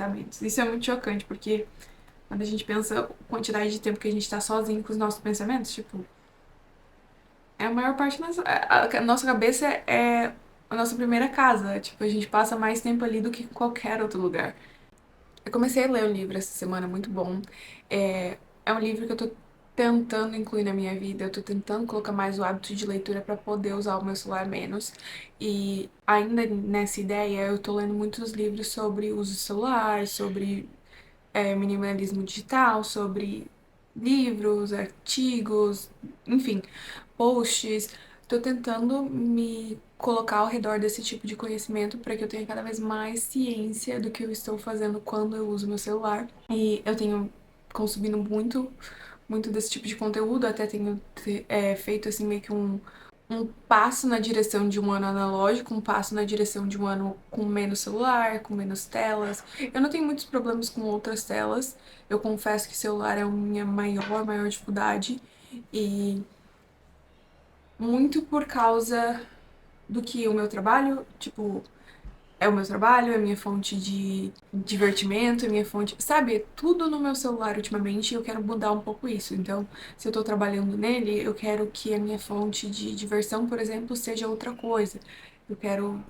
pensamentos. Isso é muito chocante, porque quando a gente pensa a quantidade de tempo que a gente tá sozinho com os nossos pensamentos, tipo, é a maior parte da nossa, a nossa cabeça é a nossa primeira casa. Tipo, a gente passa mais tempo ali do que em qualquer outro lugar. Eu comecei a ler um livro essa semana, muito bom. É um livro que eu tô tentando incluir na minha vida, eu tô tentando colocar mais o hábito de leitura pra poder usar o meu celular menos. E ainda nessa ideia, eu tô lendo muitos livros sobre uso do celular, sobre minimalismo digital, sobre livros, artigos, enfim, posts. Tô tentando me colocar ao redor desse tipo de conhecimento para que eu tenha cada vez mais ciência do que eu estou fazendo quando eu uso meu celular. E eu tenho consumido muito desse tipo de conteúdo, até tenho feito assim meio que um passo na direção de um ano analógico, um passo na direção de um ano com menos celular, com menos telas. Eu não tenho muitos problemas com outras telas. Eu confesso que celular é a minha maior dificuldade. E muito por causa do que o meu trabalho, tipo, é o meu trabalho, é a minha fonte de divertimento, é a minha fonte, sabe, é tudo no meu celular ultimamente e eu quero mudar um pouco isso. Então, se eu tô trabalhando nele, eu quero que a minha fonte de diversão, por exemplo, seja outra coisa. Eu quero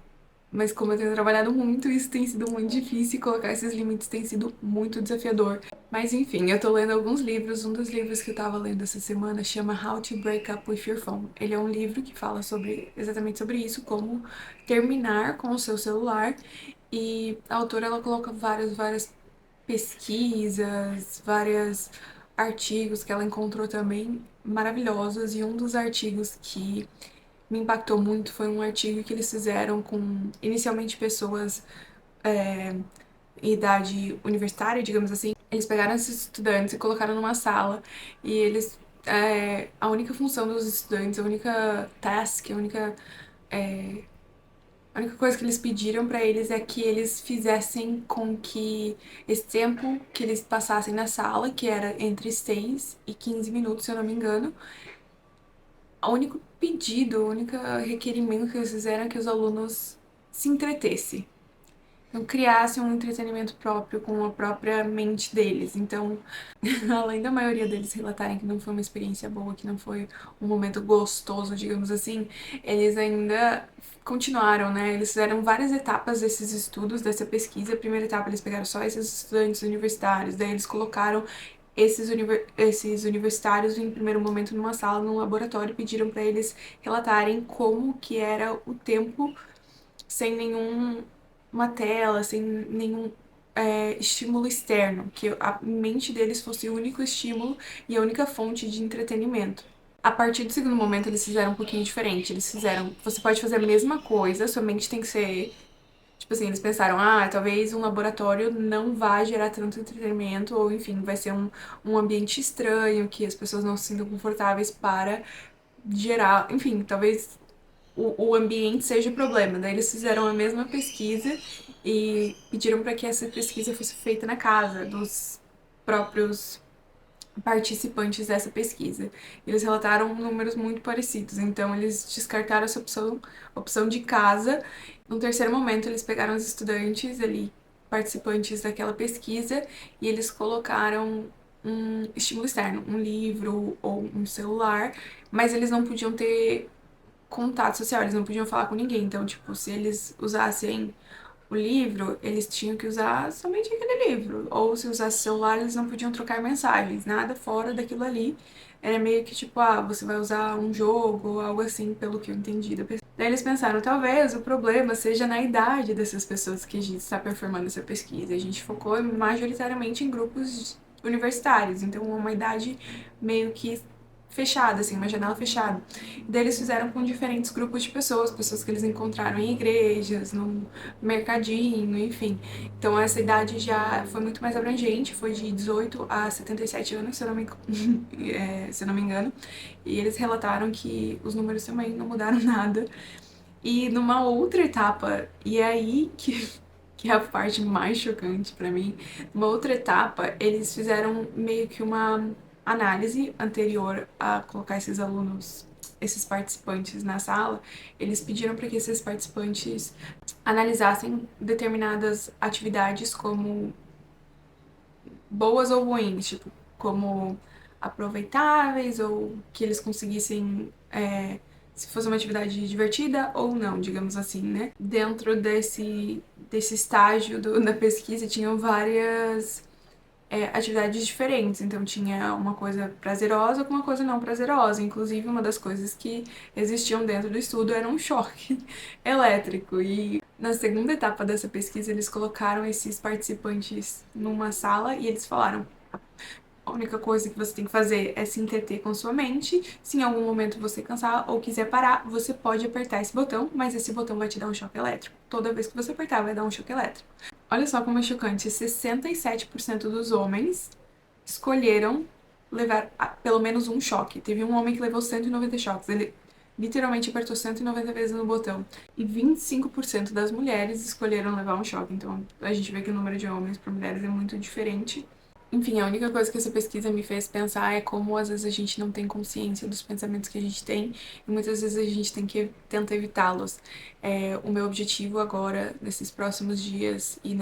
mas como eu tenho trabalhado muito, isso tem sido muito difícil e colocar esses limites tem sido muito desafiador. Mas enfim, eu tô lendo alguns livros. Um dos livros que eu tava lendo essa semana chama How to Break Up with Your Phone. Ele é um livro que fala exatamente sobre isso, como terminar com o seu celular. E a autora ela coloca várias pesquisas, vários artigos que ela encontrou também maravilhosos. E um dos artigos que me impactou muito foi um artigo que eles fizeram com inicialmente pessoas em idade universitária, digamos assim. Eles pegaram esses estudantes e colocaram numa sala e eles a única função dos estudantes, a única task, a única coisa que eles pediram pra eles é que eles fizessem com que esse tempo que eles passassem na sala, que era entre 6 e 15 minutos, se eu não me engano, o único pedido, o único requerimento que eles fizeram é que os alunos se entretessem, não criassem um entretenimento próprio com a própria mente deles. Então, além da maioria deles relatarem que não foi uma experiência boa, que não foi um momento gostoso, digamos assim, eles ainda continuaram, né? Eles fizeram várias etapas desses estudos, dessa pesquisa. A primeira etapa eles pegaram só esses estudantes universitários, daí eles colocaram esses universitários em primeiro momento numa sala, num laboratório, pediram para eles relatarem como que era o tempo sem nenhuma tela, sem nenhum estímulo externo, que a mente deles fosse o único estímulo e a única fonte de entretenimento. A partir do segundo momento, eles fizeram um pouquinho diferente. Eles fizeram, você pode fazer a mesma coisa, sua mente tem que ser. Tipo assim, eles pensaram, talvez um laboratório não vá gerar tanto entretenimento, ou enfim, vai ser um ambiente estranho, que as pessoas não se sintam confortáveis para gerar. Enfim, talvez o ambiente seja o problema. Daí eles fizeram a mesma pesquisa e pediram para que essa pesquisa fosse feita na casa dos próprios participantes dessa pesquisa. Eles relataram números muito parecidos, então eles descartaram essa opção de casa. No terceiro momento, eles pegaram os estudantes ali, participantes daquela pesquisa, e eles colocaram um estímulo externo, um livro ou um celular, mas eles não podiam ter contato social, eles não podiam falar com ninguém. Então, tipo, se eles usassem o livro, eles tinham que usar somente aquele livro. Ou se usasse celular, eles não podiam trocar mensagens, nada fora daquilo ali. Era meio que tipo, você vai usar um jogo ou algo assim, pelo que eu entendi da pesquisa. Daí eles pensaram, talvez o problema seja na idade dessas pessoas que a gente está performando essa pesquisa. A gente focou majoritariamente em grupos universitários, então uma idade meio que fechada, assim, uma janela fechada. E daí eles fizeram com diferentes grupos de pessoas, pessoas que eles encontraram em igrejas, no mercadinho, enfim. Então essa idade já foi muito mais abrangente, foi de 18 a 77 anos, se eu não me engano. E eles relataram que os números também não mudaram nada. E numa outra etapa, e é aí que é a parte mais chocante pra mim, numa outra etapa, eles fizeram meio que uma análise anterior a colocar esses alunos esses participantes na sala, eles pediram para que esses participantes analisassem determinadas atividades como boas ou ruins, tipo, como aproveitáveis ou que eles conseguissem, se fosse uma atividade divertida ou não, digamos assim, né? Dentro desse estágio da pesquisa tinham várias atividades diferentes, então tinha uma coisa prazerosa com uma coisa não prazerosa. Inclusive, uma das coisas que existiam dentro do estudo era um choque elétrico. E na segunda etapa dessa pesquisa, eles colocaram esses participantes numa sala e eles falaram: a única coisa que você tem que fazer é se entreter com sua mente. Se em algum momento você cansar ou quiser parar, você pode apertar esse botão, mas esse botão vai te dar um choque elétrico. Toda vez que você apertar, vai dar um choque elétrico. Olha só como é chocante, 67% dos homens escolheram levar pelo menos um choque. Teve um homem que levou 190 choques, ele literalmente apertou 190 vezes no botão. E 25% das mulheres escolheram levar um choque, então a gente vê que o número de homens para mulheres é muito diferente. Enfim, a única coisa que essa pesquisa me fez pensar é como às vezes a gente não tem consciência dos pensamentos que a gente tem e muitas vezes a gente tem que tentar evitá-los. O meu objetivo agora, nesses próximos dias e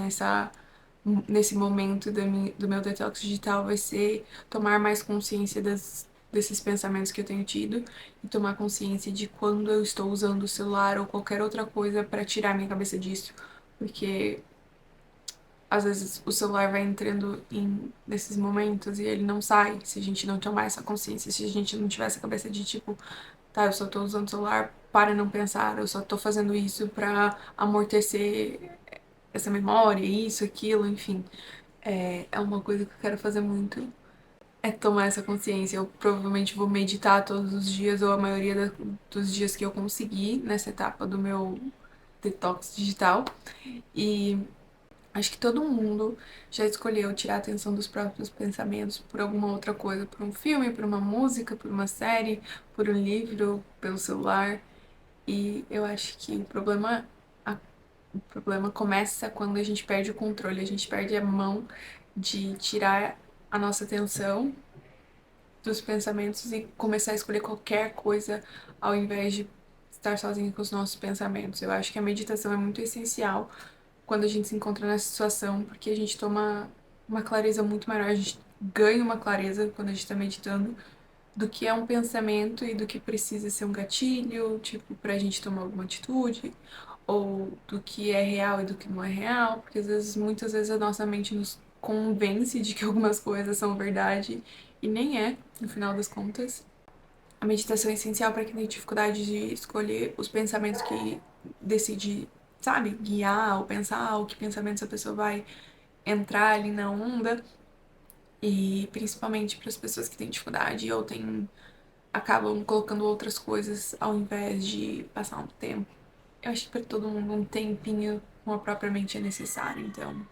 nesse momento do meu detox digital, vai ser tomar mais consciência desses pensamentos que eu tenho tido e tomar consciência de quando eu estou usando o celular ou qualquer outra coisa para tirar minha cabeça disso, porque às vezes o celular vai entrando nesses momentos e ele não sai se a gente não tomar essa consciência, se a gente não tiver essa cabeça de tipo, tá, eu só tô usando o celular para não pensar, eu só tô fazendo isso pra amortecer essa memória, isso, aquilo, enfim. É uma coisa que eu quero fazer muito, é tomar essa consciência. Eu provavelmente vou meditar todos os dias, ou a maioria dos dias que eu conseguir nessa etapa do meu detox digital. E acho que todo mundo já escolheu tirar a atenção dos próprios pensamentos por alguma outra coisa, por um filme, por uma música, por uma série, por um livro, pelo celular. E eu acho que o problema começa quando a gente perde o controle, a gente perde a mão de tirar a nossa atenção dos pensamentos e começar a escolher qualquer coisa ao invés de estar sozinho com os nossos pensamentos. Eu acho que a meditação é muito essencial quando a gente se encontra nessa situação, porque a gente toma uma clareza muito maior, a gente ganha uma clareza quando a gente está meditando do que é um pensamento e do que precisa ser um gatilho, tipo, pra gente tomar alguma atitude, ou do que é real e do que não é real, porque às vezes, muitas vezes a nossa mente nos convence de que algumas coisas são verdade e nem é, no final das contas. A meditação é essencial para quem tem dificuldade de escolher os pensamentos que decide, sabe, guiar ou pensar, ou que pensamentos a pessoa vai entrar ali na onda. E principalmente para as pessoas que têm dificuldade ou acabam colocando outras coisas ao invés de passar um tempo. Eu acho que para todo mundo um tempinho com a própria mente é necessário, então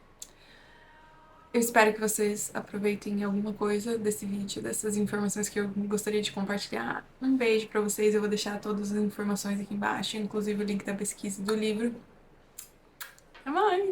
eu espero que vocês aproveitem alguma coisa desse vídeo, dessas informações que eu gostaria de compartilhar. Um beijo pra vocês, eu vou deixar todas as informações aqui embaixo, inclusive o link da pesquisa do livro. Até mais!